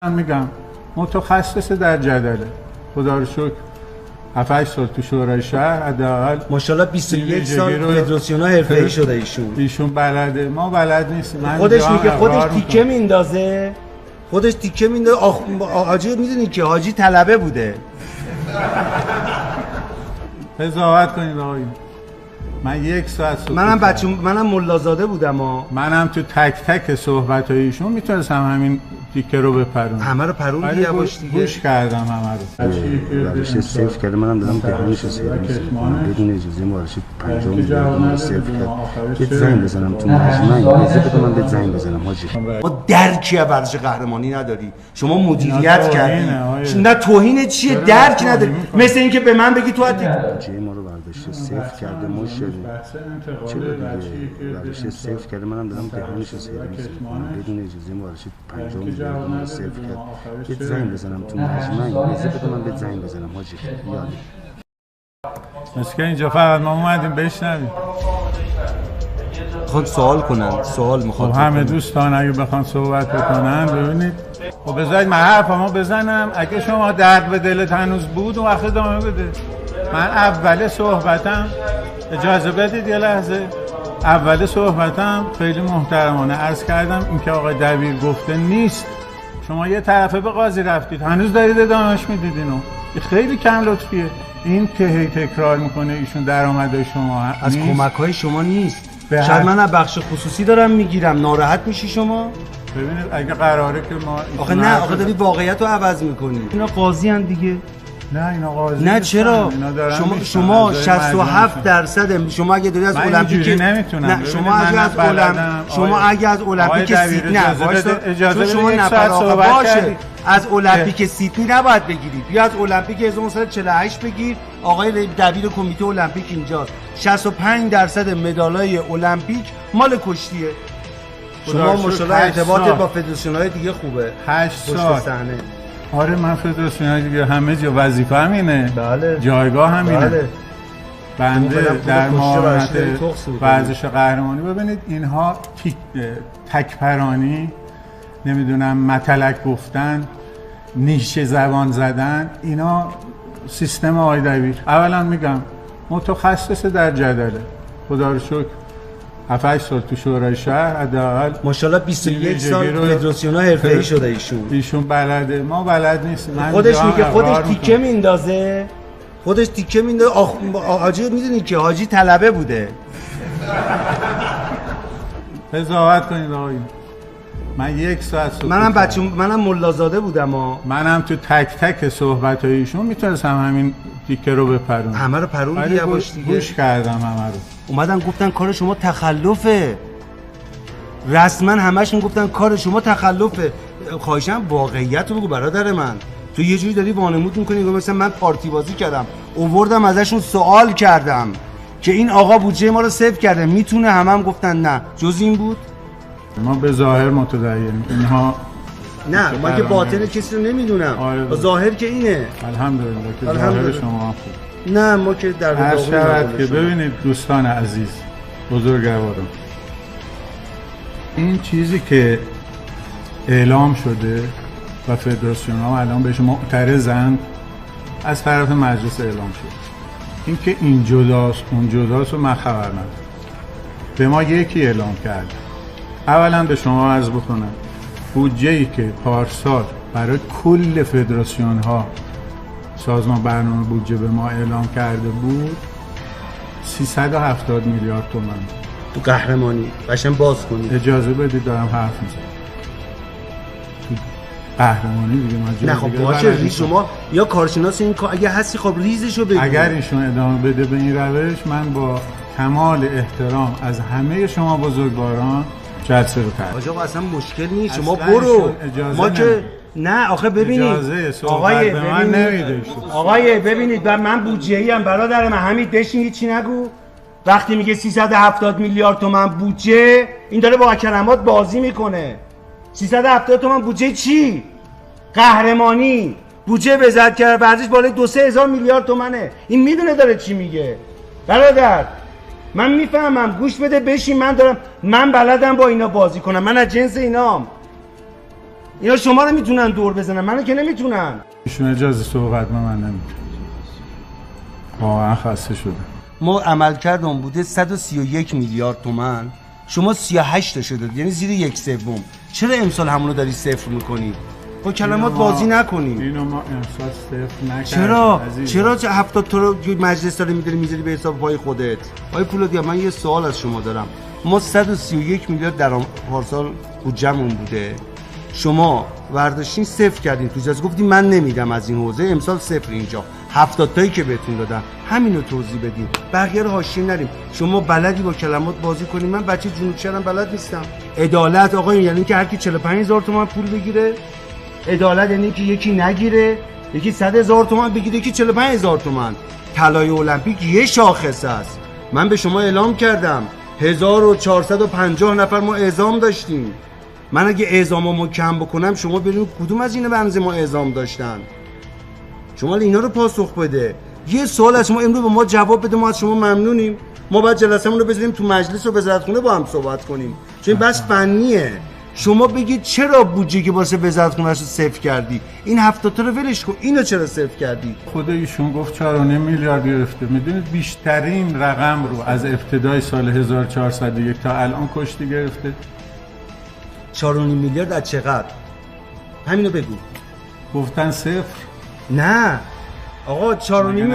من میگم متخصص در جدله. خدا رو شکر 7-8 سال تو شورای شهر حداقل ماشاءالله 21 سال فدراسیون ها حرفه‌ای شده ایشون بلده، ما بلد نیستیم. خودش میگه خودش تیکه میندازه، خودش تیکه میندازه. حاجی میدونی که حاجی طلبه بوده. قضاوت کنید آقایون. من 1 ساعت منم ملازاده بودم منم تو تک تک صحبت های ایشون میتونستم همین تیکه رو بپرونم. همه رو پروندی یواش دیگه. گوش کردم همه رو. ورش سیف کرده، منم دارم دهنش رو سرویس میکنم بدون اجازه. ورش 5 میلیارد سیف کرد. یه زنگ بزنم تو مجمع، اجازه بده من به زنگ بزنم حاجی. ما درکی از ورزش قهرمانی نداری. شما مدیریت کردی. نه توهین چیه؟ درک نداری. مثل اینکه به من بگی تو جای ما رو برداشته سیف کرده. مشکلی چرا دیگه ورش سیف کرده، منم دارم دهنش رو سرویس میکنم بدون اجازه. ورش 5 میلیارد سیف کرد. یه زنگ بزنم تو مجمع، اجازه بده من به زنگ بزنم حاجی. یادی مثل که اینجا فقط ما اومدیم بشنویم. خود سوال کنن، سوال میخواد. همه دوستان اگه بخوان صحبت بکنن ببینید. خب بذارید من حرفمو بزنم. اگه شما درد به دلت هنوز بود اون وقت ادامه بده. من اول صحبتم اجازه بدید یه لحظه. اول صحبتم خیلی محترمانه عرض کردم اینکه آقای دبیر گفته نیست. شما یه طرفه به قاضی رفتید، هنوز دارید ادامهش میدید. اینو خیلی کم لطفیه. این که هی تکرار میکنه ایشون درآمد شما از کمک‌های شما نیست. شاید من از بخش خصوصی دارم میگیرم. ناراحت میشی شما؟ ببینید اگه قراره که ما آخه نه، آخه داری واقعیت رو عوض میکنی. اینا قاضی ان دیگه. نه اینا قاضی نه چرا؟ شما 67% شما اگه داری از المپیک نمیتونم. شما اگه از المپیک سیدنی اجازه شما نفر باشه از المپیک سیدنی نباید بگیری. بیا از المپیک 1948 بگیر. آقای دبیر کمیته المپیک اینجاست. 65% مدالای المپیک مال کشتیه. شما ماشاءالله ارتباطت با فدراسیون‌های دیگه خوبه. 8 سال. آره من فدراسیون دیگه همه جا وظیفه همینه. بله. جایگاه همینه. بله. بنده در معاونت ورزش قهرمانی ببینید اینها تکپرانی، نمیدونم متلک گفتن، نیشه زبان زدن، اینا سیستم آقای دبیر. اولا میگم متخصص در جدله. خدا رو شکر 7-8 سال تو شورای شهر حداقل. ماشاءالله 21 سال فدراسیون ها حرفه‌ای شده ایشون بلده، ما بلد نیستیم. خودش میگه خودش تیکه میندازه، خودش تیکه میندازه. حاجی میدونی که حاجی طلبه بوده. قضاوت کنید آقایون. من 1 ساعت منم ملازاده بودم منم تو تک تک صحبت های ایشون میتونستم همین تیکه رو بپرونم. همه رو پروندی یواش دیگه. گوش کردم همه رو. اومدن گفتن کار شما تخلفه. رسما همشون گفتن کار شما تخلفه. خواهشم واقعیت رو بگو برادر من. تو یه جوری داری وانمود میکنی مثلا من پارتی بازی کردم، اووردم ازشون سوال کردم که این آقا بودجه ما رو سیو کرده میتونه. هم گفتن نه جز این بود. ما به ظاهر متدینیم. اینها نه من که باطن کسی رو نمیدونم. ظاهر که اینه. الحمدلله که ظاهر شما خوب. نه ما که در واقع که ببینید دوستان عزیز بزرگواران، این چیزی که اعلام شده و فدراسیون ها الان بهش معترضند از طرف مجلس اعلام شد. این که این جداست اون جداست و من خبر ندارم. به ما یکی اعلام کرد. اولا به شما عرض بکنم بودجه‌ای که پارسال برای کل فدراسیون ها سازمان برنامه بودجه به ما اعلام کرده بود 370 میلیارد تومان. تو قهرمانی قشنگ باز کنید. اجازه بدید دارم حرف میزنم. تو قهرمانی دیگه ما نه خب باشه شما یا کارشناس این کار اگه هستی خب ریزشو بگو. اگر ایشون ادامه بده به این روش من با کمال احترام از همه شما بزرگواران جلسه رو کردم. آقا اصلا مشکل نیست. شما برو. ما که نه آخه ببینید آقای ببینید من بودجه‌ای ام برادر من. همین بشین هیچی نگو. وقتی میگه 370 میلیارد تومان بودجه این داره با کلمات بازی میکنه. 370 تومان بودجه چی؟ قهرمانی. بودجه وزارت کرد ورزش بالای 2-3 هزار میلیارد تومانه. این میدونه داره چی میگه. برادر من میفهمم. گوش بده بشین. من بلدم با اینا بازی کنم. من از جنس اینام. اینا شما رو میتونن دور بزنن، منو که نمیتونن. ایشون اجازه صحبت من نمیتونم، واقعا خسته شدم. ما عملکردمون بوده 131 میلیارد تومان، شما 38 تا شده، یعنی زیر 1/3. چرا امسال همونو داری صفر میکنی؟ با کلمات بازی نکنیم. اینو ما امسال صفر نکردیم. چرا 70 تا رو مجلس داره میذاری به حساب پای خودت؟ آقای پولادی من یه سوال از شما دارم. ما 131 میلیارد در پارسال بودجه‌مون بوده، شما ورداشتین صفر کردین، تو جلسه گفتین من نمیدم از این حوزه، امسال صفر. اینجا 70 تایی که بهتون دادم همینو توضیح بدین، بقیه رو حاشیه نریم. شما بلدی با کلمات بازی کنین، من بچه جنوب شهرم بلد نیستم. عدالت آقا یعنی که هر کی 45000 تومان پول بگیره؟ عدالت یعنی که یکی نگیره، یکی 100,000 تومان بگیره، یکی 45,000 تومان. طلای المپیک یه شاخص است. من به شما اعلام کردم 1450 نفر ما اعزام داشتیم. من اگه اعزاممو کم بکنم شما ببینید کدوم از اینا بنز ما اعزام داشتن. شما اینا رو پاسخ بده. یه سوال از شما امروز به ما جواب بده، ما از شما ممنونیم. ما بعد جلسه‌مون رو بذاریم تو مجلس و وزارتخونه با هم صحبت کنیم، چون بس فنیه. شما بگید چرا بودجه که واسه وزارتخونه رو صفر کردی؟ این 70 تا رو ولش کن، اینو چرا صفر کردی؟ خود ایشون گفت 4.5 میلیارد گرفته. میدونید بیشترین رقم رو از ابتدای سال 1401 تا الان کشتی گرفته. 4.5 میلیارد از چقدر؟ همینو بگو. گفتن صفر. نه آقا 4.5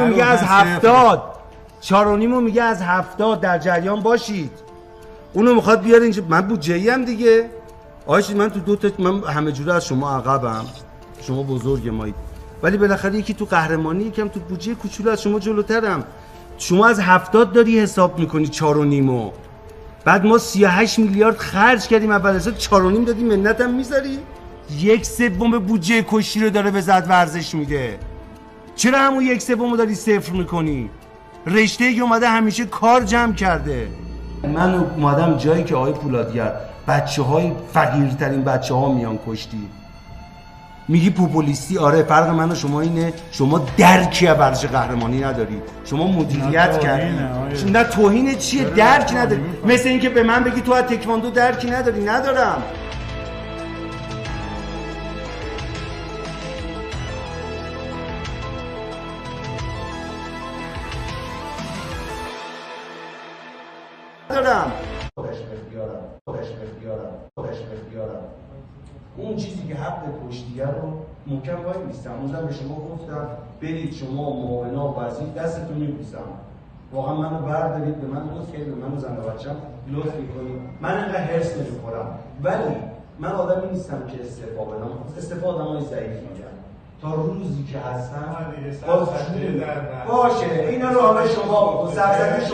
میگه از 70. 4.5 میگه از 70. در جریان باشید. اونو میخواد بیاره اینجا. من بودجه‌ای ام دیگه. آقا من تو دو تا من همه جوره از شما عقبم. شما بزرگ مایید. ولی بالاخره یکی تو قهرمانی، یکم تو بودجه کوچولو از شما جلوترم. شما از 70 داری حساب میکنی 4.5. بعد ما 38 میلیارد خرج کردیم، اول از 4.5 دادیم، منتم میذاری؟ 1/3 بودجه کشتی رو داره وزارت ورزش میده. چرا همون 1/3 رو داری صفر میکنی؟ رشته‌ای که اومده همیشه کار جمع کرده. من اومدم جایی که آقای پولادگر بچه‌های فقیرترین بچه‌ها میان کشتی. میگی پوپولیستی. آره فرق من و شما اینه شما درکی از ورزش قهرمانی نداری، شما مدیریت کردی. نه توهین چیه؟ درک نداری. مثل اینکه به من بگی تو از تکواندو درکی نداری. ندارم. اون چیزی که حق کشتیه رو محکم وای میستم. اونم به شما گفتم برید شما معاونا و وزیر دستتون میبوسم، واقعا منو بردارید، به من لطف کنید، به من و زن و بچه‌م لطف میکنید. من انقدر هرس نمیخورم، ولی من آدمی نیستم که استعفا بدم. استعفا آدمای ضعیف میگن. تا روزی که هستم باشه اینا رو حالا شما سرزده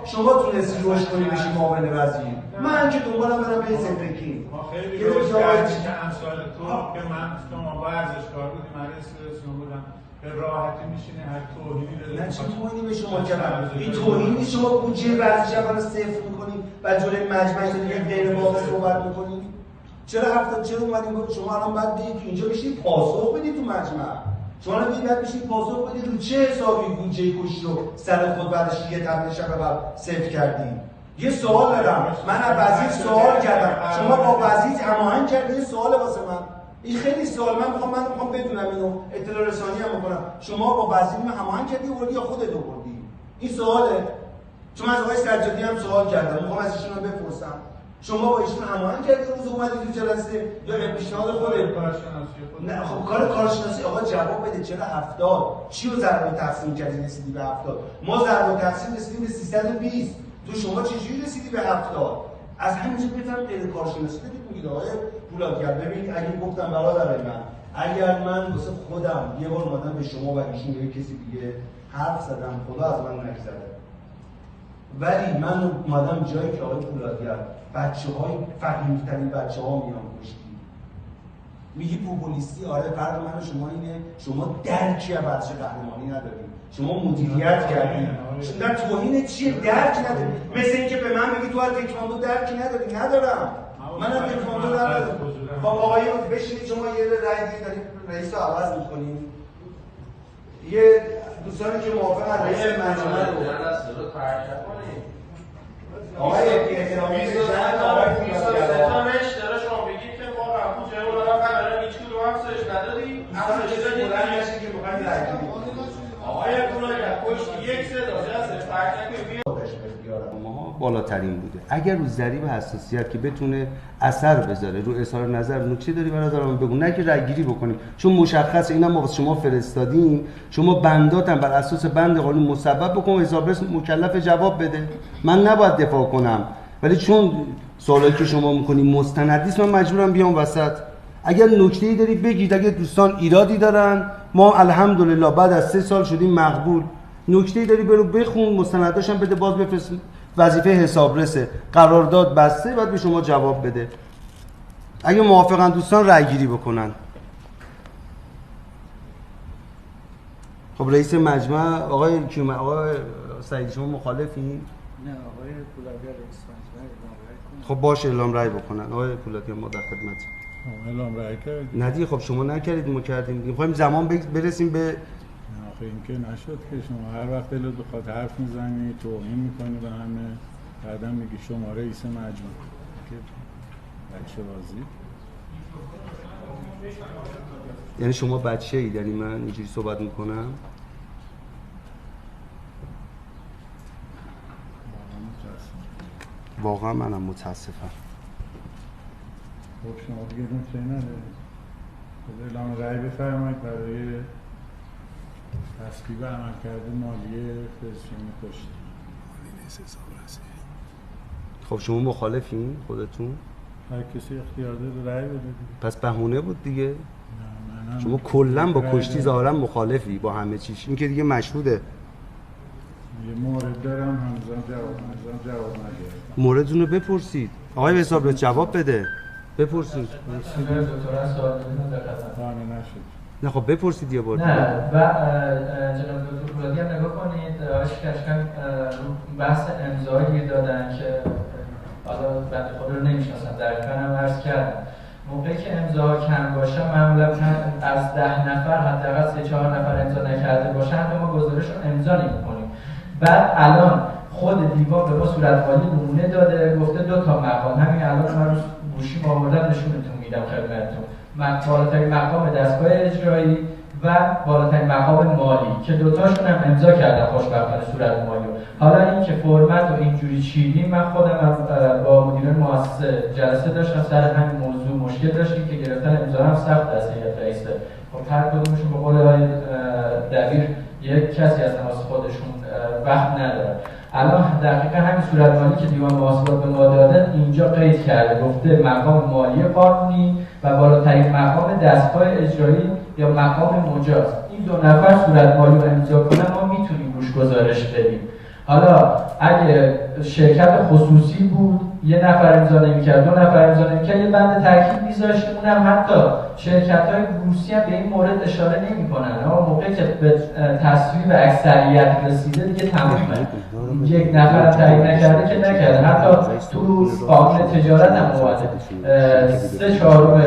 شما تونستی روش کنی بشی معاون وزیر، من که دنبالم برم به زندگی. خیلی روش کردی که امثال تو که من شما ورزشکار بودیم، من رسیدرسیون بودم، به راحتی میشینه هر توهینی رو. نه چه توهینی به شما کردم؟ این توهینی شما بودجه ورزش رو صفر میکنید و جلوی مجمع دیگه غیر واقع صحبت میکنید. چرا چرا اومدیم شما الان بعد دیگه اینجا بشید پاسخ بدید تو مجمع. شما الان بعد بشید پاسخ بدید رو چه حسابی بودجه کشتی رو سر خود بعدش یه تبلیغ شب بعد صفر کردید. یه سوال دارم، من از وزیر سوال کردم، شما با وزیر هماهنگ کردید؟ یه سوال واسه من، این خیلی سوال، من میخوام بدونم اینو، اطلاع رسانی هم میکنم. شما با وزیر هماهنگ کردی وردی یا خودت آوردی؟ این سواله. چون از آقای سجادی هم سوال کردم، میخوام از ایشون بپرسم شما با ایشون هماهنگ کردی روز اومدی تو جلسه یا پیشنهاد خودت؟ کارشناسی خودت. نه خب کارشناسی آقا جواب بده. چرا 70 چی رو ضرب التقسیم کردی رسیدی به 70؟ ما ضرب التقسیم رسیدیم به 320. تو شما چجوری رسیدی به 70؟ از همینجا بفهم غیر کارشناسی بدید میگید آقای پولادگر. ببینید اگه گفتم برادر من، اگر من واسه خودم یه بار اومدم به شما و ایشون یا کسی دیگه حرف زدم، خدا از من نگذره، ولی من اومدم جایی که آقای پولادگر بچه‌های فقیرترین بچه‌ها میان کشتی، میگی پوپولیستی. آره فرق من و شما اینه شما درکی از ورزش قهرمانی ندارید، شما مدیریت کردید. نه توهین چیه؟ درک نداری. مثل اینکه به من بگی تو از تکواندو درکی نداری. ندارم. من از تکواندو ندارم. خب آقای بشینید شما یه رأی دیگه دارید رئیس رو عوض می‌کنید. یه دوستانی که موافقن رئیس مجمع رو آقای احترامی بشن، آقای پولادگر تا شما بگید که ما بودجه رو دارم هیچ کدوم افزایش ندادی؟ افزایش دادی که بخواهی رگیری آقای پولادگر پشت یک صدا ازش فرق نکنی بالاترین بوده. اگر رو ضریب حساسیت که بتونه اثر بذاره رو اظهار نظر نکته داری برادرم بگو، نه که رأیگیری بکنیم، چون مشخصه اینا ما واسه شما فرستادیم، شما بنداتم بر اساس بند قانون مسبب بکن، حسابرس مکلف جواب بده. من نباید دفاع کنم، ولی چون سوالی که شما میکنید مستند نیست من مجبورم بیام وسط. اگر نکته‌ای داری بگید، اگر دوستان ایرادی دارن ما الحمدلله بعد از 3 سال شدیم مقبول. نکته‌ای داری برو بخون، مستنداش هم بده، باز بفرست. وظیفه حسابرسه، قرارداد بسته بعد به شما جواب بده. اگه موافقن دوستان رأی گیری بکنن. خب رئیس مجمع آقای کیومرث، آقای سعید شما مخالفین؟ نه آقای پولادگر رئیس مجمع اعلام رأی کنه. خب باشه اعلام رأی بکنن. آقای پولادگر ما در خدمت. اعلام رأی کردید؟ نه دیگه خب شما نکردید ما کردیم. می‌خوایم زمان برسیم به آخه این که نشد که شما هر وقت دلت بخواد حرف میزنی، توهین میکنی به همه، بعدم میگی شما رئیس مجمع که بچه بازی. یعنی شما بچه اید، یعنی من اینجوری صحبت میکنم؟ واقعا منم متاسفم. خب شما دیگه نکته ندارید. اعلام رأی بفرمایید برای تصویب عملکرد مالی فدراسیون کشتی. خب شما مخالفین خودتون؟ هر کسی اختیار داره رأی بده. پس بهونه بود دیگه. نه شما کلا با کشتی ظاهرا مخالفی با همه چیش. این که دیگه مشهوده. یه مورد دارم همزمان جواب نگرفتم. موردتون رو بپرسید. آقای حسابرس جواب بده. بپرسید. نه خب بپرسید یه بار. نه و جناب دکتر پولادی هم نگاه کنید، آقای شکرشکن بحث امضایی دادن که حالا بنده خود رو نمیشناسم، در کنم عرض کردم موقعی که امضاها کم باشه معمولا از 10 نفر حداقل 3-4 نفر امضا نکرده باشن به ما گزارش رو امضا نمی‌کنیم. بعد الان خود دیوان به ما صورتحالی نمونه داده، گفته 2 تا مقام، همین الان من رو گوشی آوردم نشونتون میدم خدمتتون، بالاترین مقام دستگاه اجرایی و بالاترین مقام مالی که دوتاشون هم امضا کردن خوشبختانه صورت مالی. حالا این که فرمت و اینجوری چیدیم، من خودم با مدیران مؤسسه جلسه داشتم سر همین موضوع، مشکل داشتیم که گرفتن امضا هم سخت از هیئت رئیسه. خب هر کدومشون به قول آقای دبیر یک کسی از نماز خودشون وقت نداره. الان دقیقا همین صورت مالی که دیوان محاسبات به ما دادن اینجا قید کرده، گفته مقام مالی قانونی و بالاترین مقام دستگاه اجرایی یا مقام مجاز. این 2 نفر صورت مالی رو امضا کنن ما میتونیم روش گزارش بدیم. حالا اگه شرکت خصوصی بود 1 نفر امضا نمی‌کرد، 2 نفر امضا نمی‌کرد، یه بند تاکید می‌ذاشتیم، اونم حتی شرکت‌های بورسی هم به این مورد اشاره نمی‌کنن. اما موقعی که به تصویب اکثریت رسیده دیگه تمومه. 1 نفر تایید نکرده که نکرده. حتی تو قانون تجارت هم اومده 3/4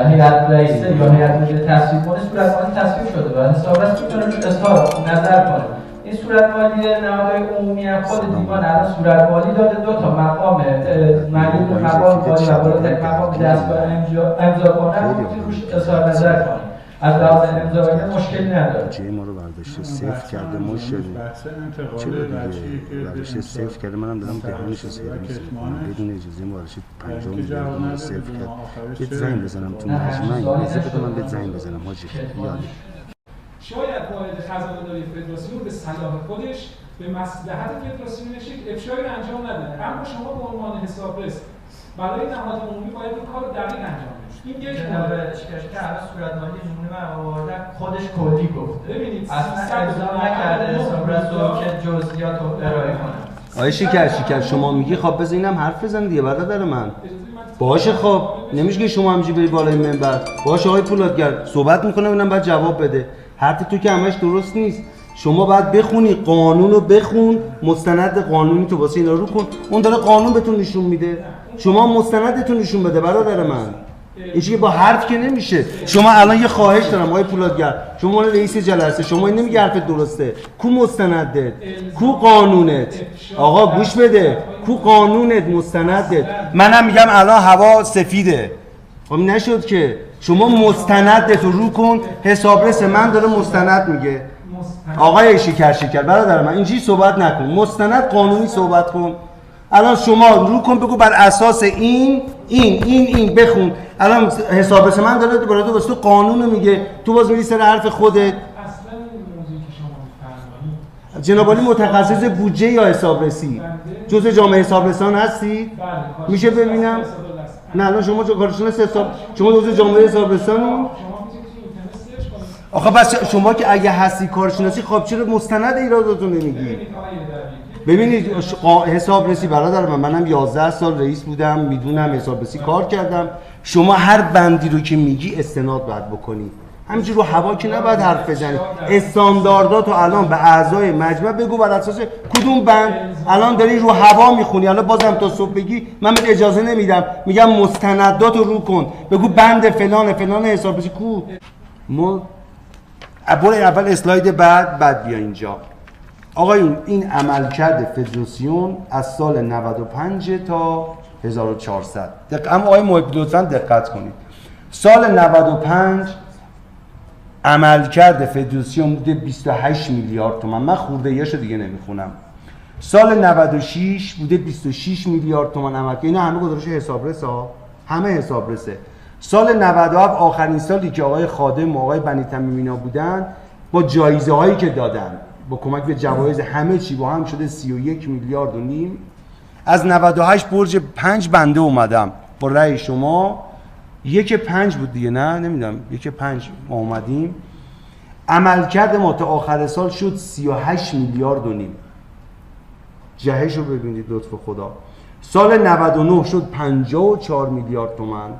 هیئت رئیسه یا هیئت مدیره تصویب کنه صورت مالی تصویب شده و حسابرس میتونه روش اظهار نظر کنه. این صورت مالی نهادهای عمومی هم خود دیوان الان صورت مالی داده، 2 تا مقام مالی و مقام مالی و بالاترین مقام دستگاه امضا کنن میتونه روش اظهار نظر کنه. از لحاظ امضایی مشکلی نداره. جای ما رو برداشته صفر کرده ما شدیم. چرا دیگه برداشته صفر کرده، منم دارم دهانش رو سرویس میکنم بدون اجازه ما برداشته 5 میلیون صفر کرد. بهت زنگ بزنم تو مجمع اجازه بده من بهت زنگ بزنم حاجی یاد. شاید قاعده خزانه‌داری فدراسیون به صلاح خودش به مصلحت فدراسیونش افشاری انجام نده، اما شما به عنوان حسابرس برای نهاد عمومی باید این کار دقیق انجام بدید. این یک مورد که الان صورت مالی نمونه من آوردم خودش کلی گفت. ببینید اصلا امضا نکرده حسابرس رو که جزئیات رو ارائه کنه. آیه شکر شما میگی خب بذار اینم حرف بزن دیگه برادر من. باشه خب نمیشه که شما همینجوری بری بالای منبر. باشه آقای پولادگر صحبت میکنه اینم بعد جواب بده. حرف تو که همش درست نیست. شما باید بخونی قانون رو، بخون مستند قانونی تو واسه اینا رو کن. اون داره قانون بهتون نشون میده، شما مستندتون نشون بده برادر من. این چیزی با حرف که نمیشه. شما الان یه خواهش دارم آقای پولادگر، شما رئیس جلسه، شما این نمیگی حرفت درسته. کو مستندت؟ کو قانونت؟ آقا گوش بده، کو قانونت مستندت؟ منم میگم الان هوا سفیده. خب نشد که شما مستند تو رو کن. حسابرس من داره مستند میگه. آقای شکر برادر من اینجوری صحبت نکن، مستند قانونی صحبت کن. الان شما رو کن بگو بر اساس این بخون. الان حسابرس من داره برای تو قانونو میگه، تو باز میری سر حرف خودت. جناب عالی متخصص بودجه یا حسابرسی جزء جامعه حسابرسان هستید؟ میشه ببینم؟ نه الان شما کارشناس حساب، شما جزء جامعه حسابرسانی؟ آخه بس شما که اگه هستی کارشناسی خب چرا مستند ایراداتون نمیگی؟ ببینید حسابرسی برادر منم 11 سال رئیس بودم، میدونم حسابرسی کار کردم. شما هر بندی رو که میگی استناد باید بکنی، همینجوری رو هوا که نباید حرف بزنی. استاندارداتو الان به اعضای مجمع بگو بر اساس کدوم بند. الان داری رو هوا میخونی، الان بازم تا صبح بگی من بهت اجازه نمیدم. میگم مستنداتو رو کن، بگو بند فلان حسابرسی کو. ما اول اسلاید بعد بیا اینجا. آقایون این عملکرد فدراسیون از سال 95 تا 1400. اما آقای محبی لطفاً دقت کنید. سال 95 عملکرد فدراسیون بوده 28 میلیارد تومان. من خورده‌ایاشو دیگه نمیخونم. سال 96 بوده 26 میلیارد تومان عملکرد. اینا همه گزارش حسابرس ها، همه حسابرسه. سال 97 آخرین سالی که آقای خادم و آقای بنی تمیمینا بودن با جایزه هایی که دادن، با کمک به جوایز همه چی با هم شده 31 میلیارد و نیم. از 98 برج 5 بنده اومدم با رأی شما، 1.5 بود دیگه، نه نمیدونم 1.5 ما اومدیم. عملکرد ما تا آخر سال شد 38 میلیارد و نیم. جهش رو ببینید لطف خدا. سال 99 شد 54 میلیارد تومان.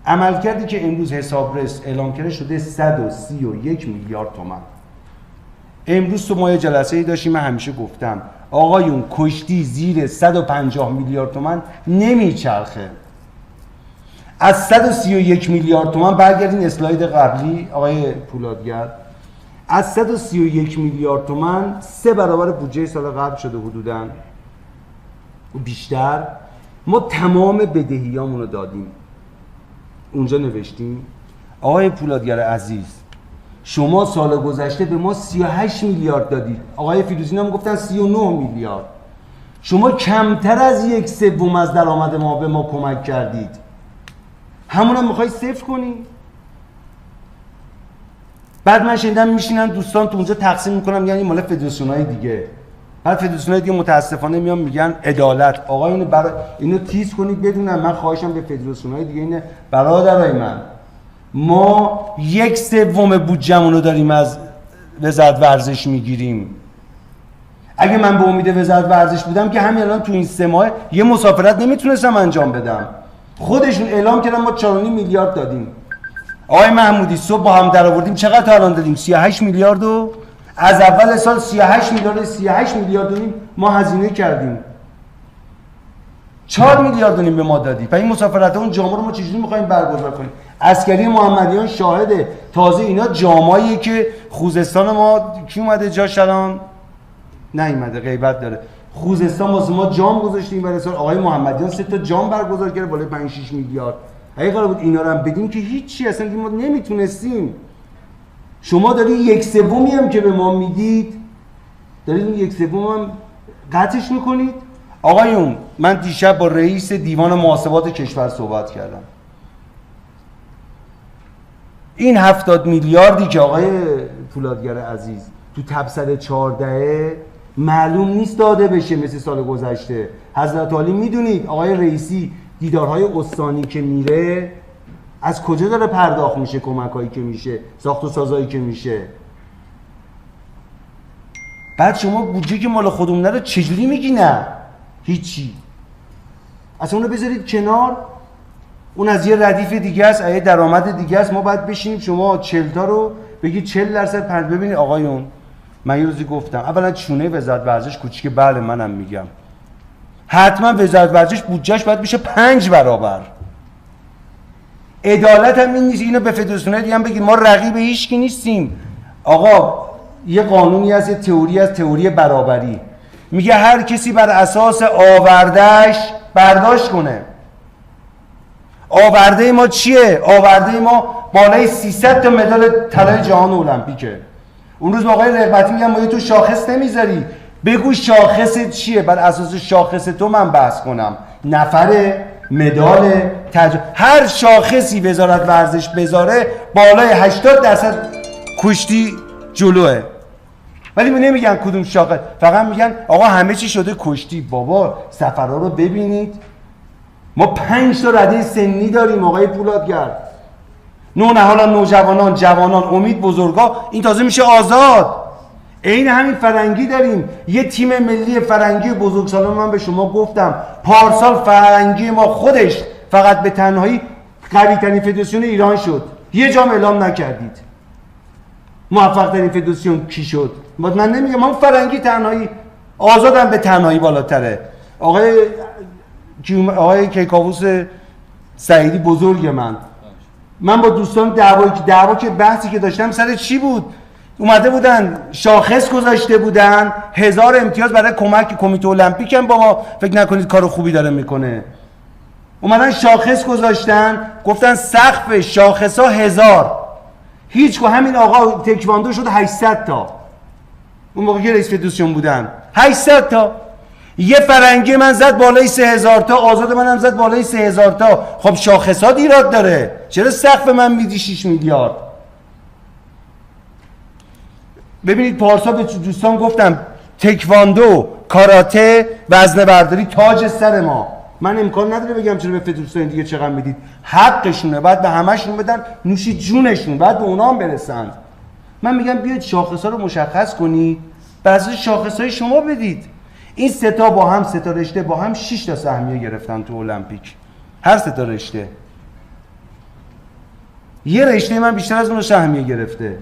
عملکردی که امروز حسابرس اعلام کرده شده 131 میلیارد تومان. امروز تو ما یه جلسه‌ای داشتیم، من همیشه گفتم آقایون کشتی زیر 150 میلیارد تومان نمیچرخه. از 131 میلیارد تومان برگردین اسلاید قبلی آقای پولادگر، از 131 میلیارد تومان 3 برابر بودجه سال قبل شده حدوداً بیشتر. ما تمام بدهیامون رو دادیم. اونجا نوشتیم آقای پولادگر عزیز شما سال گذشته به ما 38 میلیارد دادید، آقای فیروزی هم گفتن 39 میلیارد. شما کمتر از 1/3 از درآمد ما به ما کمک کردید، همونم میخوای صفر کنی؟ بعد من شنیدم میشینن دوستان تو اونجا تقسیم میکنم، یعنی مال فدراسیون‌های دیگه. بعد فدراسیون‌های دیگه متاسفانه میان میگن عدالت. آقا اینو تیز کنید بدونم. من خواهشم به فدراسیون‌های دیگه اینه برادرای من، ما 1/3 بودجه‌مون رو داریم از وزارت ورزش میگیریم. اگه من به امید وزارت ورزش بودم که همین الان تو این 3 ماه یه مسافرت نمیتونستم انجام بدم. خودشون اعلام کردن ما 4.5 میلیارد دادیم. آقای محمودی صبح با هم درآوردیم چقدر تا الان دادیم؟ 38 میلیارد و از اول سال 38 میلیارد و نیم ما هزینه کردیم. 4 میلیارد و نیم به ما دادی. پس این مسافرت اون جام رو ما چجوری می‌خوایم برگزار کنیم؟ عسکری محمدیان شاهده. تازه اینا جاماییه که خوزستان ما کی اومده جاش الان نیومده، غیبت داره. خوزستان واسه ما جام گذاشتیم برای سال. آقای محمدیان 3 تا جام برگزار کرده بالای 5-6 میلیارد. اگه قرار بود اینا رو هم بدیم که هیچی، اصلا ما نمیتونستیم. شما داری 1/3 هم که به ما میدید، دارید 1/3 هم قطعش میکنید. آقایون من دیشب با رئیس دیوان محاسبات کشور صحبت کردم. این 70 میلیاردی که آقای پولادگر عزیز تو تبصره 14 معلوم نیست داده بشه مثل سال گذشته. حضرت عالی میدونید آقای رئیسی دیدارهای استانی که میره از کجا داره پرداخت میشه؟ کمکایی که میشه، ساخت و سازایی که میشه. بعد شما بودجه که مال خودمونه رو چجوری میگی نه؟ هیچی. اصلا اونو بذارید کنار، اون از یه ردیف دیگه است، یه درآمد دیگه است. ما باید بشینیم شما 40 تا رو بگید 40% پرد. ببینید آقایون من یه روزی گفتم اولا چونه وزارت ورزش کوچیکه، بله منم میگم حتما وزارت ورزش بودجهش باید بشه 5 برابر. عدالت هم این نیست. اینو به فدراسیون‌ها دیگه هم بگید ما رقیب هیچ کی نیستیم. آقا یه قانونی هست، یه تئوری از تئوری برابری، میگه هر کسی بر اساس آوردهش برداشت کنه. آورده ما چیه؟ آورده ما بالای 300 تا مدال طلای جهان المپیکه. اون روز آقای رغبتی میگم ما تو شاخص نمیذاری، بگو شاخص چیه، بر اساس شاخص تو من بحث کنم. نفره، مدال، هر شاخصی وزارت ورزش بذاره بالای 80% کشتی جلوه. ولی من نمیگن کدوم شاخص، فقط میگن آقا همه چی شده کشتی. بابا سفرها رو ببینید، ما 5 تا رده سنی داریم آقای پولادگر. نونهالان، نوجوانان، جوانان، امید، بزرگا، این تازه میشه آزاد. عین همین فرنگی داریم، یه تیم ملی فرنگی بزرگسالان. من به شما گفتم پارسال فرنگی ما خودش فقط به تنهایی قوی ترین فدراسیون ایران شد. یه جام اعلام نکردید موفق ترین فدراسیون کی شد. من نمیگم، من فرنگی تنهایی آزادم به تنهایی بالاتره. آقای کیکاووس سعیدی بزرگ من با دوستان دعوا که بحثی که داشتم سر چی بود؟ اومده بودن شاخص گذاشته بودن 1000 امتیاز برای کمک کمیته المپیک. هم با ما فکر نکنید کار خوبی داره میکنه. اومدن شاخص گذاشتن، گفتن سقف شاخصا 1000. هیچ کو همین آقا تکواندو شد 800 تا. اون موقع که رئیس فدراسیون بودن 800 تا. یه فرنگی من زد بالای 3000 تا، آزاد منم زد بالای 3000 تا. خب شاخصا ایراد داره، چرا سقف من میدی 6 میلیارد؟ ببینید پارسا به دوستان گفتم تکواندو، کاراته، وزنه برداری تاج سر ما. من امکان نداره بگم چرا به فدراسیون دیگه چقدر میدید، حقشونه، بعد به همشون بدن نوشی جونشون، بعد به اونا هم برسن. من میگم بیاید شاخصا رو مشخص کنید، بر اساس شاخصای شما بدید. این سه تا با هم، سه تا رشته با هم 6 تا سهمیه گرفتن تو المپیک. هر سه تا رشته، یه رشته من بیشتر از اون سهمیه گرفته.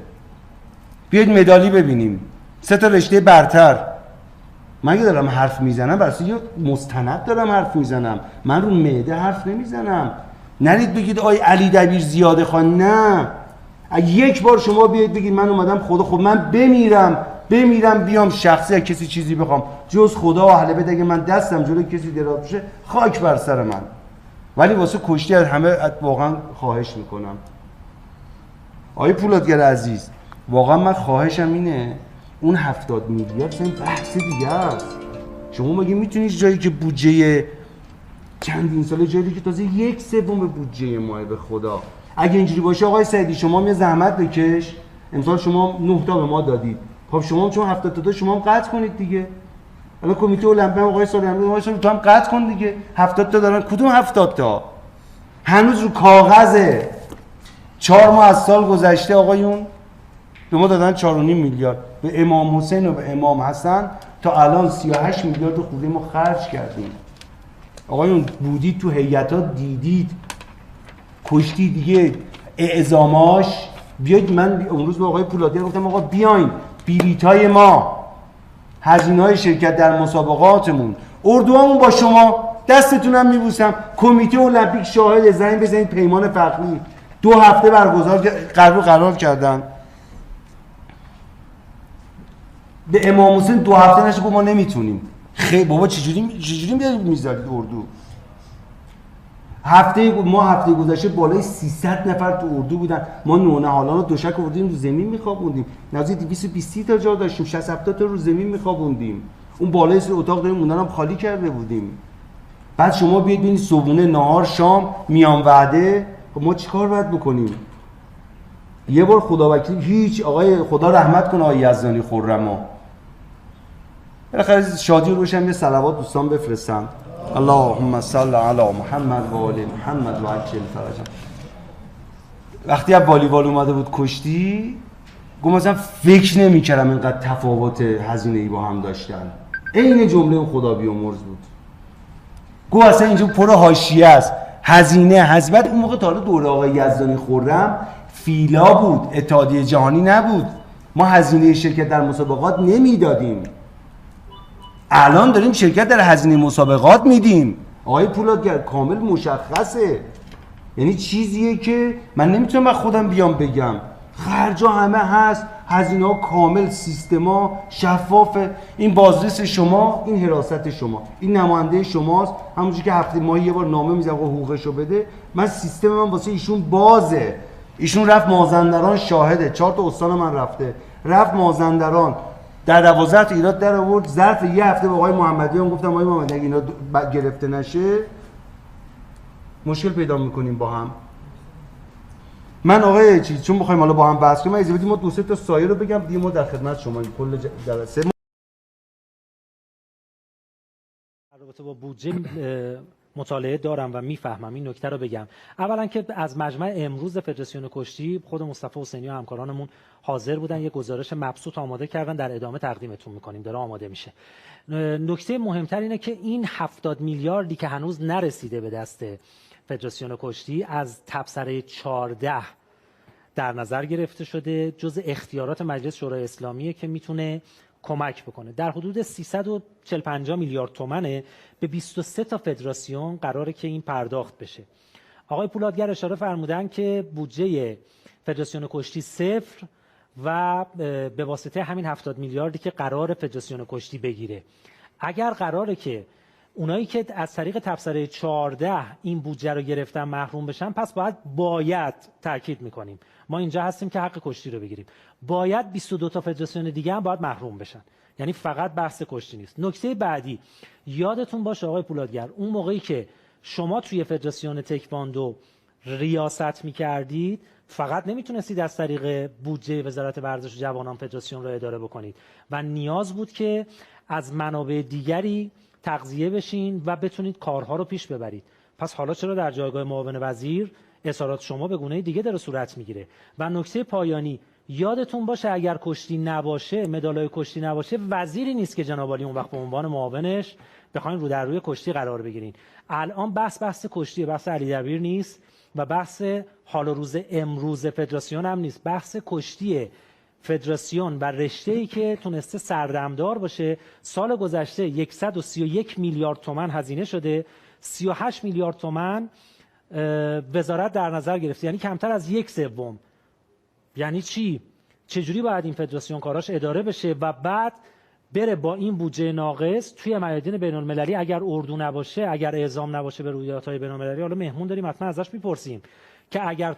بیاید مدالی ببینیم، سه تا رشته برتر. من که دارم حرف میزنم واسه یه مستند دارم حرف میزنم، من رو معده حرف نمیزنم. نرید بگید آی علی دبیر زیاده خان، نه. یک بار شما بیاید بگید من اومدم خب من بمیرم بیام شخصی از کسی چیزی بخوام جز خدا و اهل بیت، اگه من دستم جلوی کسی دراز بشه خاک بر سر من. ولی واسه کشتی از همه واقعا خواهش میکنم. آقای پولادگر عزیز، واقعا من خواهشم اینه، اون 70 میلیارد اصلا بحث دیگه است. شما مگه میتونید جایی که بودجه چندین ساله، جایی که تازه 1/3 بودجه ماه، به خدا اگه اینجوری باشه آقای سعیدی شما هم یه زحمت بکش. امسال شما 9 تا به ما دادید، خب شما چون 70 تا شما هم قطع کنید دیگه. الان کمیته المپیک آقای سالیانی تو هم قطع کن دیگه. 70 تا دارن، کدوم 70 تا؟ هنوز رو کاغذه. 4 ماه از سال گذشته آقایون به ما دادن 4.5 میلیارد. به امام حسین و به امام حسن تا الان 38 میلیارد خورده ما خرج کردیم. آقایون بودید تو هیئت‌ها، دیدید کشتی دیگه اعزاماش. بیاید، من اون روز به آقای پولادگر گفتم آقا بیاین بلیط‌های ما، هزینه‌های شرکت در مسابقاتمون، اردوامون با شما، دستتونم میبوسم. کمیته المپیک شاهد، زنگ بزنید پیمان فخری 2 هفته قرار کردن. به امام حسین 2 هفته نشه ما نمیتونیم. خیلی بابا چجوری میذارید اردو؟ هفته گذشته بالای 300 نفر تو اردو بودن. ما نونهالان رو دوشک آوردیم رو زمین میخوابوندیم. نزدیک 220 تا جا داشتیم، 60 70 تا رو زمین میخوابوندیم. اون بالای اتاق داریم موندن هم خالی کرده بودیم. بعد شما بیاید ببینید صبحونه، نهار، شام، میان وعده. خب ما چیکار باید بکنیم؟ یه بار خداوکیلی هیچ، آقای خدا رحمت کنه آقای یزدانی خرمو، بالاخره شادی روشم یه صلوات دوستان بفرستن. اللهم صل علی محمد و آل محمد و عجل فرجهم. وقتی از والیبال اومده بود کشتی، گفتم مثلا فکر نمی‌کردم اینقدر تفاوت هزینه‌ای با هم داشتن. عین جمله اون خدا بیامرز بود. گفت اصلا اینجا پر حاشیه است. هزینه بعد اون موقع تا دوره آقای یزدانی خرم فیلا بود، اتحادیه جهانی نبود. ما هزینه شرکت در مسابقات نمیدادیم. الان داریم شرکت در هزینه مسابقات میدیم. آقای پولادگر کامل مشخصه. یعنی چیزیه که من نمیتونم از خودم بیام بگم. خرجا همه هست، هزینه‌ها کامل، سیستما شفافه. این بازرس شما، این حراست شما، این نماینده شماست. همونجوری که هفته ماهی یه بار نامه میزنه آقا حقوقشو بده. من سیستم من واسه ایشون بازه. ایشون رفت مازندران شاهده، 4 تا استان من رفت مازندران در 12 تا ایراد در آورد. ظرف یه هفته به آقای محمدیان گفتم آقای محمدی اگه اینا گرفته نشه مشکل پیدا میکنیم با هم. من آقای چون بخوایم حالا با هم بحث کنیم، اجازه بدید ما 2 تا سایه رو بگم دیگه ما در خدمت شما کل جلسه. البته با بودجه مطالعه دارم و میفهمم این نکته رو بگم. اولا که از مجمع امروز فدراسیون کشتی خود مصطفی حسینی و همکارانمون حاضر بودن، یه گزارش مبسوط آماده کردن، در ادامه تقدیمتون میکنیم، داره آماده میشه. نکته مهمتر اینه که این 70 میلیاردی که هنوز نرسیده به دست فدراسیون کشتی از تبصره 14 در نظر گرفته شده، جز اختیارات مجلس شورای اسلامیه که میتونه کمک بکنه. در حدود 345 میلیارد تومنه به 23 تا فدراسیون قراره که این پرداخت بشه. آقای پولادگر اشاره فرمودن که بودجه فدراسیون کشتی صفر و به واسطه همین 70 میلیاردی که قرار فدراسیون کشتی بگیره. اگر قراره که اونایی که از طریق تبصره 14 این بودجه رو گرفتن محروم بشن، پس باید تاکید میکنیم ما اینجا هستیم که حق کشتی رو بگیریم، باید 22 تا فدراسیون دیگه هم باید محروم بشن. یعنی فقط بحث کشتی نیست. نکته بعدی، یادتون باشه آقای پولادگر، اون موقعی که شما توی فدراسیون تکواندو ریاست میکردید فقط نمیتونستید از طریق بودجه وزارت ورزش و جوانان فدراسیون رو اداره بکنید و نیاز بود که از منابع دیگری تغذیه بشین و بتونید کارها رو پیش ببرید. پس حالا چرا در جایگاه معاون وزیر اظهارات شما به گونه دیگه داره صورت میگیره؟ و نکته پایانی، یادتون باشه اگر کشتی نباشه، مدالای کشتی نباشه، وزیری نیست که جناب عالی اون وقت به عنوان معاونش بخواین رو در روی کشتی قرار بگیرین. الان بحث کشتی، بحث علی دبیر نیست و بحث حال و روز امروز فدراسیون هم نیست، بحث کشتی فدراسیون و رشته‌ای که تونسته سردمدار باشه. سال گذشته 131 میلیارد تومان هزینه شده، 38 میلیارد تومان وزارت در نظر گرفته، یعنی کمتر از 1/3. یعنی چی؟ چجوری باید این فدراسیون کاراش اداره بشه و بعد بره با این بودجه ناقص توی میادین بین‌المللی، اگر اردو نباشه، اگر اعزام نباشه به رویدادهای بین‌المللی، حالا مهمون داریم حتما ازش میپرسیم که اگر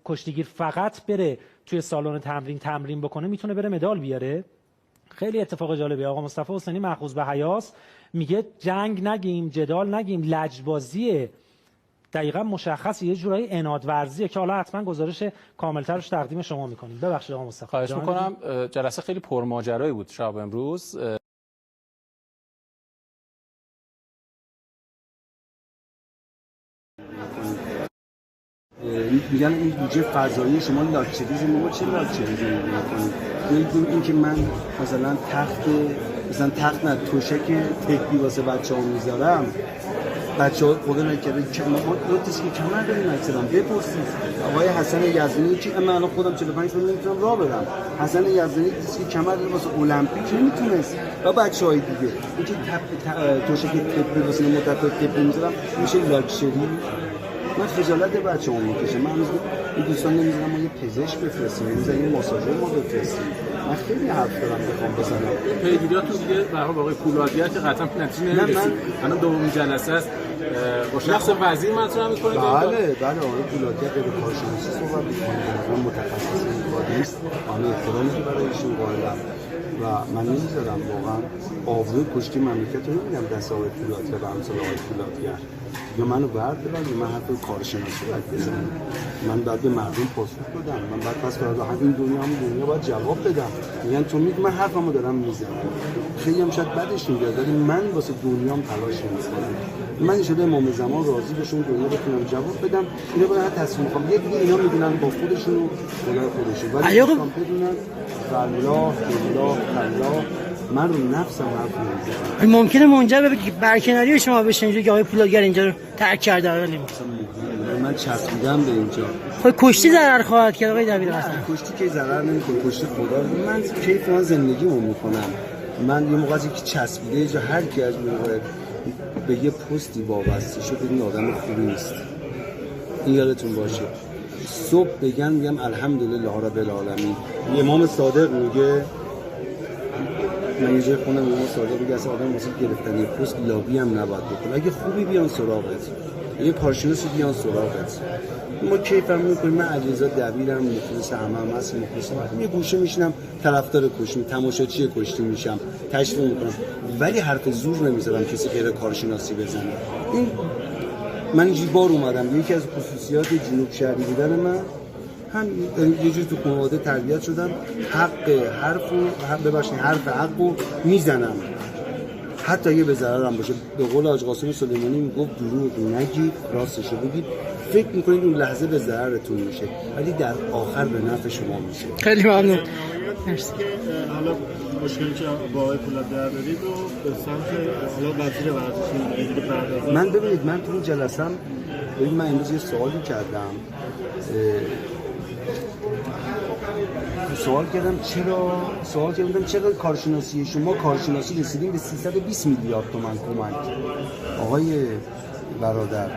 کشتیگیر فقط بره توی سالن تمرین بکنه میتونه بره مدال بیاره. خیلی اتفاق جالبیه. آقا مصطفی حسینی مأخوذ به حیاس میگه جنگ نگیم، جدال نگیم، لجبازیه. دقیقاً مشخصه، یه جورایی عناد ورزیه که حالا حتما گزارش کاملترش تقدیم شما میکنیم. ببخشید آقا مصطفی. خواهش میکنم. جلسه خیلی پرماجرایی بود شب امروز. میگن این بودجه فضایی شما لاکچریز، ما چه لاکچریزی می‌کنید؟ این که من مثلا تخت نه توشک تکبی واسه بچه‌ها میذارم، بچه‌ها خدا نکنه که ما لوتیس که کمر داریم اکثرا بپرسید. آقای حسن یزدانی که من الان خودم 45 سال نمیتونم راه برم، حسن یزدانی که کمر داره واسه المپیک نمیتونست و بچه‌های دیگه این که توشک تکبی واسه مدت تکبی میذارم میشه لاکچری. من خجالت بچه‌مون میکشه. من هنوز این دوستان نمیذارم ما یه پزشک بفرستیم، یه ماساژور ما بفرستیم. من خیلی حرف دارم بخوام بزنم. پیگیریاتون دیگه به هر آقای پولادگر که قطعا نتیجه نمیرسید. الان دومین جلسه است. با شخص وزیر مطرح می‌کنید؟ بله آقای پولادگر به کارشناسی صحبت می‌کنه. من متخصص این کار نیست. من احترامی که برای ایشون قائلم و من نمیذارم واقعا آبروی کشتی مملکت رو نمیدم دست آقای پولادگر و همسال آقای پولادگر. یا منو بردارن یا من حرف کارشناسی باید بزنم. من باید به مردم پاسخ بدم. من باید پس برای همین دنیا باید جواب بدم. میگن تو میگی من حرفمو دارم میزنم. خیلی هم شاید بدش میاد ولی من واسه دنیام تلاش میکنم. من ان شاءالله امام زمان راضی بشون دنیا بتونم جواب بدم. اینا باید تصمیم بگیرن. یک اینا میدونن با خودشون و خدای خودشون. ولی میخوام بدونن الله من رو نفسم حرف نمیزنم. ممکنه منجر به برکناری شما بشه اینجوری که آقای پولادگر اینجا رو ترک کرده. ولی من چسبیدم به اینجا. خب کشتی ضرر خواهد کرد آقای دبیر حسن. کشتی که ضرر نمیکنه، کشتی خدا. من کیف من زندگیمو میکنم. من یه موقعی که چسبیده اینجا هر کی از موقع به یه پستی وابسته شده این آدم خوبی نیست. این یادتون باشه. صبح بگن میگم الحمدلله رب العالمین. امام صادق میگه، من یه جای خونم امام صادق میگه اصلا آدم واسه گرفتن پست لابی هم نباید بکنه، اگه خوبی بیان سراغت، یه کارشناسی بیان سراغت. ما کیفم میکنیم، من علیرضا دبیرم، مخلص همه هست، مخلصم، یه گوشه میشینم طرفدار کشتی، تماشاچی کشتی میشم، تشویق میکنم، ولی حرف زور نمیذارم کسی غیر کارشناسی بزنه. این من اینجوری بار اومدم، یکی از خصوصیات جنوب شهری بودن من هم یه جور تو خانواده تربیت شدم، حرف حقو میزنم، حتی یه به ضررم باشه. به قول حاج قاسم سلیمانی میگفت دروغ نگید، راستشو بگید، فکر میکنید اون لحظه به ضررتون میشه ولی در آخر به نفع شما میشه. خیلی ممنون. مرسی. حالا مشکلی که با آقای پولاد دارید و به سمت حالا وزیر ورزش دیگه پردازه. من ببینید، من تو اون جلسه‌ام من امروز یه سوالی کردم، سوال کردم چرا کارشناسی شما کارشناسی رسیدیم به 320 میلیارد تومان کمک. آقای برادر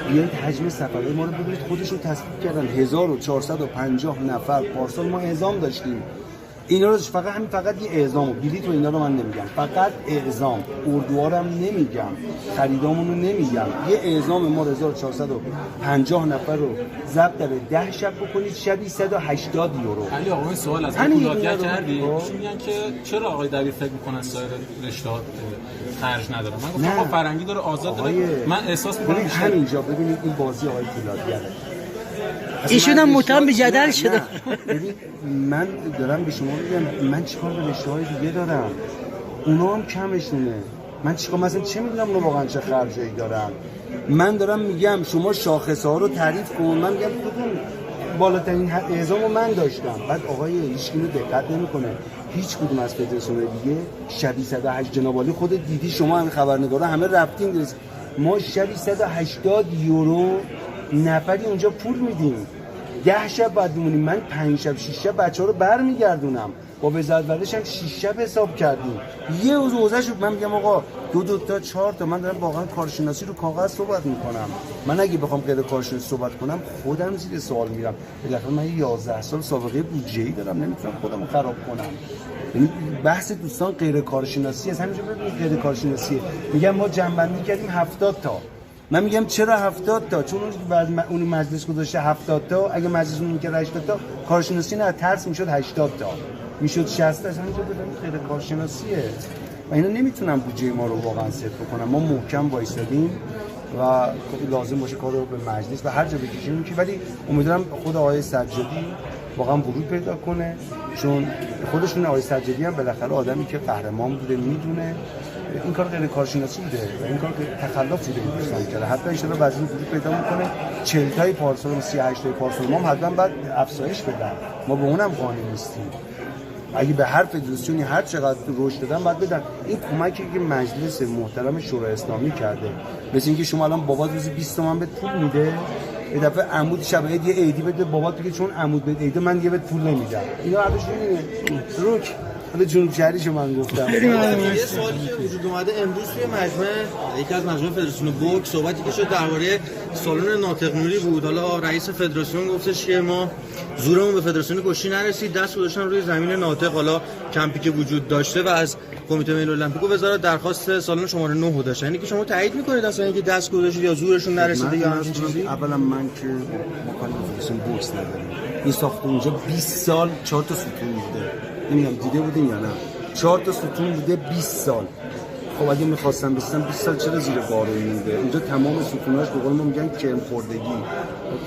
بیایید حجم سفرهای ما رو ببینید، خودشون تصدیق کردن 1450 نفر پارسال ما اعزام داشتیم. اینا رو فقط یه اعزام و بلیط و اینا رو من نمیگم، فقط اعزام، اردوها رو نمیگم، خریدامون رو نمیگم، یه اعزام ما 1450 نفر رو ضبط داره 10 شب بکنید، شبی 180 یورو. علی آقا این سوال از پولادگر کردی، میگن که چرا آقای دبیر فکر میکنن سایر رشته‌ها خرج نداره؟ من گفتم آقا فرنگی داره آزاد داره، من احساس می‌کنم همینجا ببینید این بازی آقای پولادگره. ایشون هم متهم به جدل شده. ببین من دارم به شما میگم من چیکار به رشته‌های دیگه دارم، اونا هم کمشونه. من چیکار مثلا چه میدونم اونا واقعا چه خرجایی دارن. من دارم میگم شما شاخص‌ها رو تعریف کن، من میگم کدوم بالاترین اعزامو من داشتم. بعد آقای هیچ کی دقت نمیکنه، هیچ کدوم از فدراسیون دیگه شبی 108 جناب عالی خودت دیدی، شما هم خبرنگارا همه رفتین درست، ما شبی 180 یورو نفری اونجا پول میدیم، 10 شب بعد میمونیم. من 5 شب 6 شب بچه‌ها رو برمیگردونم، با وزارت ورزش هم 6 شب حساب کردیم. یه روزه شد من میگم آقا دو تا 4 تا، من دارم واقعا کارشناسی رو کاغذ صحبت میکنم. من اگه بخوام غیر کارشناسی صحبت کنم خودم زیر سوال میرم. بالاخره من 11 سال سابقه بودجه‌ای دارم، نمیتونم خودمو خراب کنم. یعنی بحث دوستان غیر کارشناسی است، همینجا ببینید غیر کارشناسیه. میگم ما جنبندی کردیم 70 تا، من میگم چرا 70 تا؟ چون اون مجلس گذاشته 70 تا، اگه مجلس اون میگه 80 تا کارشناسی نه، ترس میشد 80 تا میشد 60 تا. همینجا ببینید غیر کارشناسیه و اینا نمیتونن بودجه ما رو واقعا صرف کنن. ما محکم وایسادیم و لازم باشه کارو به مجلس و هر جا بکشیم که، ولی امیدوارم خود آقای سجادی واقعا ورود پیدا کنه، چون خودشون آقای سجادی هم بالاخره آدمی که قهرمان بوده میدونه این کار غیر کارشناسی بوده و این کار تخلف بوده دوستان کرده. حتی ان شاءالله بعضی ورود پیدا میکنه 40 تای پارسال 38 تای پارسال ما حتما بعد افزایش بدن، ما به اونم قانع نیستیم. اگه به هر فدراسیونی هر چقدر رشد دادن باید بدن. این کمکی که مجلس محترم شورای اسلامی کرده، مثل اینکه شما الان بابات روزی 20 تومن بهت پول میده، یه دفعه عمود شب عید یه عیدی بده بابات بگه چون عمود بده عید من دیگه بهت پول نمیدم. اینا هرش اینه روک حالا جنوب شهریشو من گفتم. یه سوالی که وجود اومده امروز توی مجمع، یکی از مجمع فدراسیون بوکس صحبتی که شد درباره سالن ناطق نوری بود. حالا رئیس فدراسیون گفتش که ما زورمون به فدراسیون کشتی نرسید، دست گذاشتن روی زمین ناطق، حالا کمپی که وجود داشته و از کمیته ملی المپیک و وزارت درخواست سالن شماره 9 داشتن. یعنی که شما تایید میکنید اصلا اینکه دست گذاشتید یا زورشون نرسیده یا همین چیزی؟ اولا من که مکان فدراسیون بوکس ندارم، این ساخت اونجا 20 سال 4 تا ستون بوده، نمیدونم دیده بودین یا نه، 4 تا ستون بوده 20 سال. خب اگه می‌خواستم بسازم 20 سال چرا زیر بارون مونده؟ اونجا تمام ستوناش به قول ما میگن کرم خوردگی،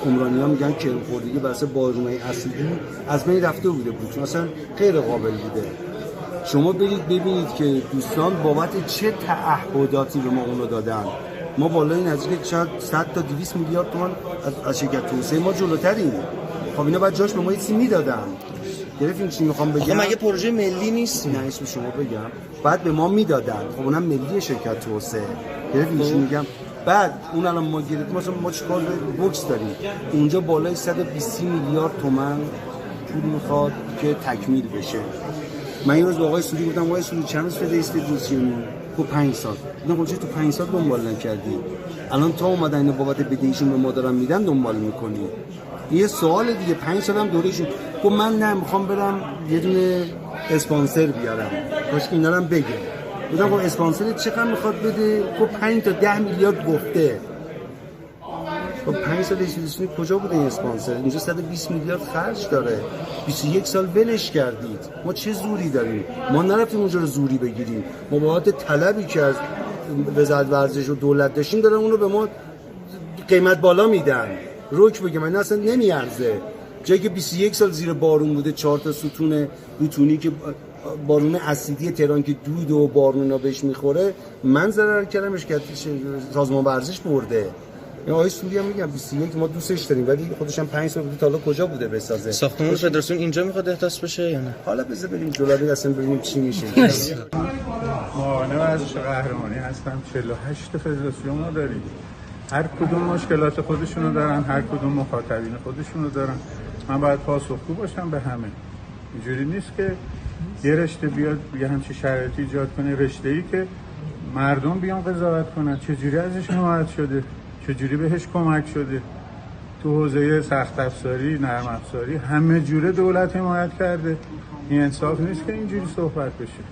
عمرانی‌ها میگن کرم خوردگی، واسه بارونای اسیدی از بین رفته بوده بود، اصلا غیر قابل بوده. شما برید ببینید که دوستان بابت چه تعهداتی به ما اونو دادن. ما بالای نزدیک 100 تا 200 میلیارد تومان از شرکت توسعه ما جلوتریم. خب اینا بعد جاش به ما یه چیزی میدادن. گرفتین چی میخوام بگم؟ آخه مگه پروژه ملی نیست؟ نه اسم شما بگم. بعد به ما میدادن. خب اونم ملی شرکت توسعه. گرفتین چی میگم؟ بعد اون الان ما گرفتیم مثلا ما چیکار بوکس داریم. اونجا بالای 120 میلیارد تومان پول میخواد که تکمیل بشه. من یه روز با آقای سوری گفتم آقای سوری چند روز فدراسیون فدراسیون تو 5 سال. اینا خودت تو 5 سال دنبال نکردی. الان تا اومدن اینو بابت بدهیشون به ما دارن میدن دنبال میکنی. یه سوال دیگه 5 سالم دورهشون گفت من نه میخوام برم یه دونه اسپانسر بیارم. کاش اینا رو بگم. گفتم خب اسپانسر چقدر میخواد بده؟ گفت 5 تا 10 میلیارد گفته. خب 5 سال فدراسیون کجا بوده این اسپانسر؟ اینجا 120 میلیارد خرج داره. 21 سال ولش کردید. ما چه زوری داریم؟ ما نرفتیم اونجا رو زوری بگیریم. ما باید طلبی که از وزارت ورزش و دولت داشتیم دارن اونو به ما قیمت بالا میدن. روک بگم من اصلا نمیارزه. جایی که 21 سال زیر بارون بوده 4 تا ستون بتونی که بارون اسیدی تهران که دود و بارونا بهش میخوره من ضرر کردمش که سازمان ورزش برده. این آقای سوری هم میگم 21 ما دوستش داریم ولی خودش هم 5 سال بوده تا حالا کجا بوده بسازه. ساختمان فدراسیون اینجا میخواد احداث بشه یا نه؟ حالا بذار بریم جلوی اصلا ببینیم چی میشه. معاون ورزش قهرمانی هستم. 48 فدراسیون ما داریم. هر کدوم مشکلات خودشونو دارن، هر کدوم مخاطبین خودشونو دارن. من باید پاسخگو باشم به همه. اینجوری نیست که یه رشته بیاد یه همچین شرایطی ایجاد کنه، رشته‌ای که مردم بیان قضاوت کنن چجوری ازش حمایت شده، چجوری بهش کمک شده. تو حوزه سخت افزاری، نرم افزاری همه جوره دولت حمایت کرده. این انصاف نیست که اینجوری صحبت بشه.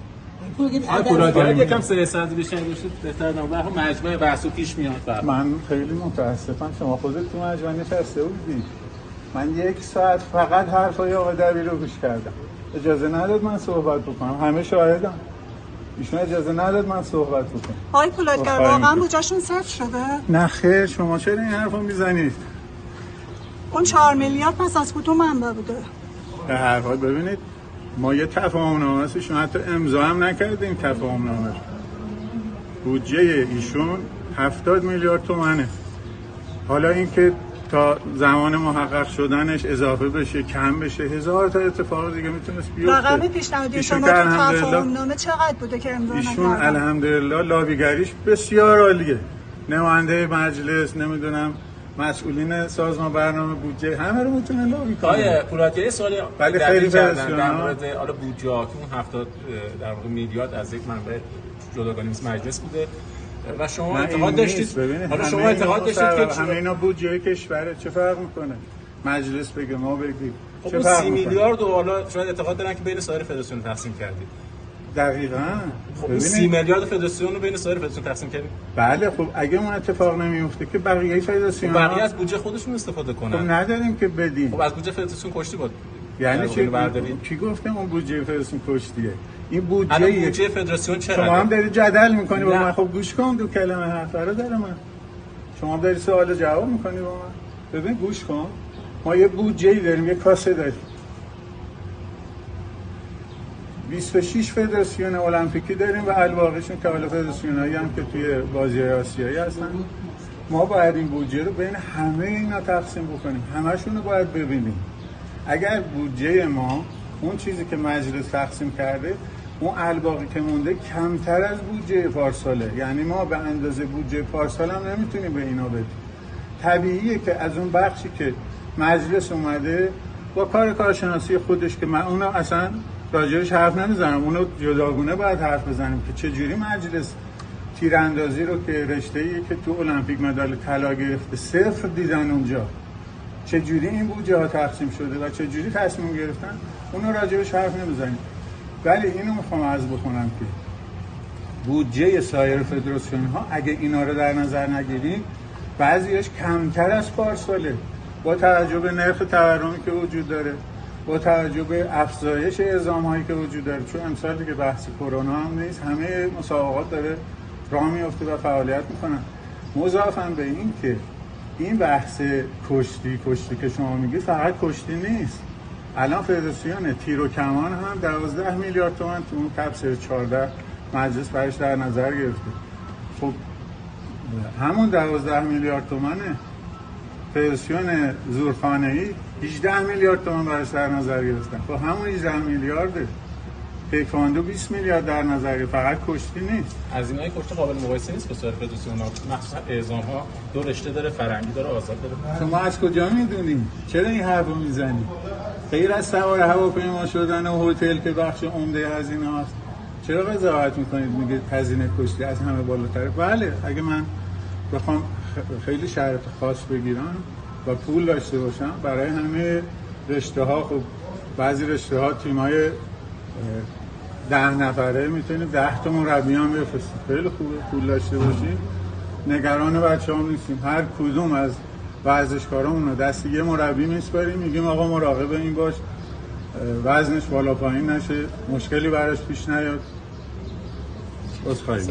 یکم سیاست بشه بهتر نبود. مجمع بحثو پیش میاد. من خیلی متاسفم شما خودت تو مجمع نشسته بودی. من 1 ساعت فقط حرفای آقای دبیر رو گوش کردم. اجازه نداد من صحبت بکنم. همه شاهدن. ایشون اجازه نداد من صحبت بکنم. آقای پولادگر واقعا بودجهشون صفر شده؟ نه خیر، شما چرا این حرفو میزنید؟ اون 4 میلیارد پس از کدوم منبع بوده؟ به هر حال ببینید ما یه تفاهم‌نامه است، ایشون حتی امضا هم نکردیم تفاهم‌نامه. بودجه ایشون 70 میلیارد تومانه. حالا اینکه تا زمان محقق شدنش اضافه بشه، کم بشه، 1000 تا اتفاق دیگه میتونست بیفته. رقم پیشنهادی شما تو تفاهم‌نامه چقدر بوده که امضا نکردن؟ ایشون الحمدلله لابیگریش بسیار عالیه. نماینده مجلس، نمیدونم مسئولین سازمان برنامه بودجه همه رو میتونه لابی کنه. آیه پولادگر سوالی ولی خیلی کردن در مورد حالا بودجه که اون 70 در واقع میلیارد از یک منبع جداگانه مثل مجلس بوده و شما اعتقاد داشتید. حالا شما اعتقاد داشتید که همه اینا بودجه کشوره، چه فرق میکنه؟ مجلس بگه ما بگیم. خب 30 میلیارد و حالا شما اعتقاد دارن که بین سایر فدراسیون تقسیم کردید. دقیقاً. خب 30 میلیارد فدراسیون رو بین سایر فدراسیون تقسیم کردید. بله خب اگه اون اتفاق نمیفته که بقیه فدراسیون بقیه از بودجه خودشون استفاده کنن. خب نداریم که بدیم. خب از بودجه فدراسیون کشتی بود. یعنی چی گفتم اون بودجه فدراسیون کشتیه؟ این بودجه فدراسیون چقدره؟ شما هم داری جدل میکنی با من. خب گوش کن دو کلمه حرف رو داره من. شما هم داری سوال جواب میکنی با من. ببین گوش کن. ما یه بودجه‌ای داریم، یه کاسه داریم. 26 فدراسیون المپیکی داریم و الباقیشون که حالا فدراسیونایی هم که توی بازی‌های آسیایی هستن. ما باید این بودجه رو بین همه اینا تقسیم بکنیم. همشون رو باید ببینیم. اگر بودجه ما اون چیزی که مجلس تقسیم کرده اون الباقی که مونده کمتر از بودجه پارساله، یعنی ما به اندازه بودجه پارسال هم نمیتونیم به اینا بدیم. طبیعیه که از اون بخشی که مجلس اومده با کارشناسی خودش که من اونو اصلا راجعش حرف نمیزنم، اونو جداگونه باید حرف بزنیم که چجوری مجلس تیراندازی رو که رشته‌ایه که تو المپیک مدال طلا گرفته صفر دیدن اونجا، چجوری این بودجه ها تقسیم شده و چجوری تصمیم گرفتن، اونو راجعش حرف نمیزنیم. ولی اینو میخوام عرض بکنم که بودجه سایر فدراسیون ها اگه اینا رو در نظر نگیریم بعضیش کمتر از پارساله، با توجه به نرخ تورمی که وجود داره، با توجه به افزایش اعزام هایی که وجود داره. چون امسال دیگه بحث کرونا هم نیست، همه مسابقات داره راه میفته و فعالیت میکنن. مضافاً به این که این بحث کشتی که شما میگی فقط کشتی نیست. الان فدراسیون تیر و کمان هم 12 میلیارد تومان تو اون تبصره 14 مجلس برش در نظر گرفته. خب همون 12 میلیارد تومانه. فدراسیون زورخانه‌ای 18 میلیارد تومان برش در نظر گرفتن. خب همون 18 میلیارده. تکواندو 20 میلیارد در نظر گرفت، فقط کشتی نیست. هزینه‌های کشتی قابل مقایسه نیست با سایر فدراسیون‌ها، مخصوصا اعزام‌ها دو رشته داره، فرنگی داره، آزاد داره. شما از کجا میدونید؟ چرا این حرفو میزنید؟ غیر از سوار هواپیما شدن و هتل که بخش عمده هزینه است، چرا قضاوت میکنید میگید هزینه کشتی از همه بالاتره؟ بله، اگه من بخوام خیلی شرط خاص بگیرم و پول داشته باشن. برای همه رشته ها خب بعضی رشته ها تیمای 10 نفره میتونیم 10 تا مربی هم بفرستیم. خیلی خوبه پول داشته باشیم. نگران بچه‌ها نیستیم. هر کدوم از ورزشکارامون رو دست یه مربی میسپاریم، میگیم آقا مراقب این باش وزنش بالا پایین نشه، مشکلی براش پیش نیاد. عذرخواهی.